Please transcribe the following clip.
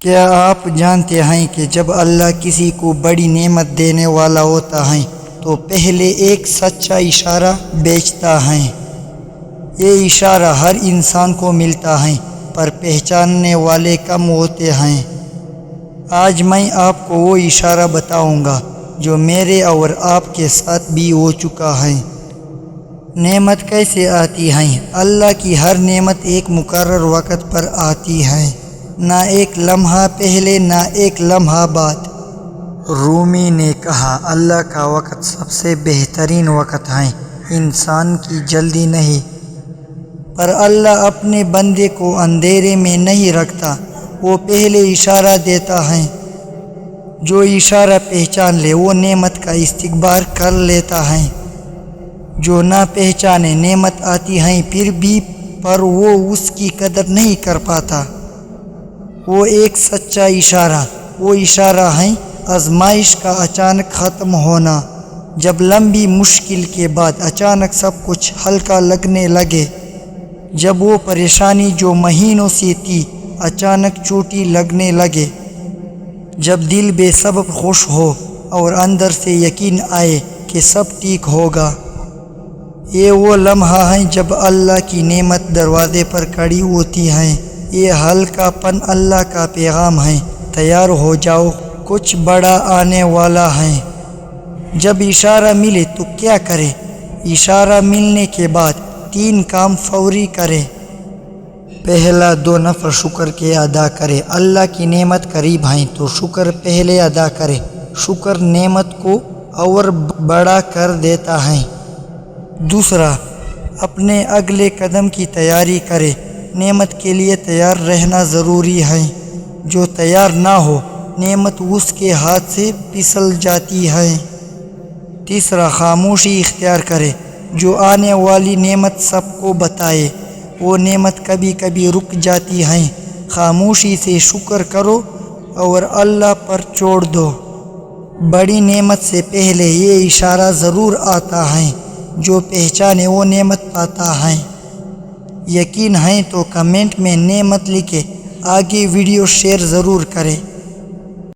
کیا آپ جانتے ہیں کہ جب اللہ کسی کو بڑی نعمت دینے والا ہوتا ہے تو پہلے ایک سچا اشارہ بھیجتا ہے۔ یہ اشارہ ہر انسان کو ملتا ہے پر پہچاننے والے کم ہوتے ہیں۔ آج میں آپ کو وہ اشارہ بتاؤں گا جو میرے اور آپ کے ساتھ بھی ہو چکا ہے۔ نعمت کیسے آتی ہے؟ اللہ کی ہر نعمت ایک مقرر وقت پر آتی ہے، نہ ایک لمحہ پہلے نہ ایک لمحہ بعد۔ رومی نے کہا، اللہ کا وقت سب سے بہترین وقت ہے، انسان کی جلدی نہیں۔ پر اللہ اپنے بندے کو اندھیرے میں نہیں رکھتا، وہ پہلے اشارہ دیتا ہے۔ جو اشارہ پہچان لے وہ نعمت کا استقبال کر لیتا ہے، جو نہ پہچانے نعمت آتی ہے پھر بھی پر وہ اس کی قدر نہیں کر پاتا۔ وہ ایک سچا اشارہ، وہ اشارہ ہے آزمائش کا اچانک ختم ہونا۔ جب لمبی مشکل کے بعد اچانک سب کچھ ہلکا لگنے لگے، جب وہ پریشانی جو مہینوں سے تھی اچانک چھوٹی لگنے لگے، جب دل بے سبب خوش ہو اور اندر سے یقین آئے کہ سب ٹھیک ہوگا۔ یہ وہ لمحہ ہے جب اللہ کی نعمت دروازے پر کھڑی ہوتی ہے۔ یہ ہلکا پن اللہ کا پیغام ہے، تیار ہو جاؤ، کچھ بڑا آنے والا ہے۔ جب اشارہ ملے تو کیا کرے؟ اشارہ ملنے کے بعد 3 کام فوری کرے۔ پہلا، 2 نفل شکر کے ادا کرے۔ اللہ کی نعمت قریب ہے تو شکر پہلے ادا کرے۔ شکر نعمت کو اور بڑا کر دیتا ہے۔ دوسرا، اپنے اگلے قدم کی تیاری کرے۔ نعمت کے لیے تیار رہنا ضروری ہے۔ جو تیار نہ ہو نعمت اس کے ہاتھ سے پھسل جاتی ہے۔ تیسرا، خاموشی اختیار کرے۔ جو آنے والی نعمت سب کو بتائے، وہ نعمت کبھی کبھی رک جاتی ہے۔ خاموشی سے شکر کرو اور اللہ پر چھوڑ دو۔ بڑی نعمت سے پہلے یہ اشارہ ضرور آتا ہے، جو پہچانے وہ نعمت پاتا ہے۔ یقین ہے تو کمنٹ میں نعمت لکھے، آگے ویڈیو شیئر ضرور کرے۔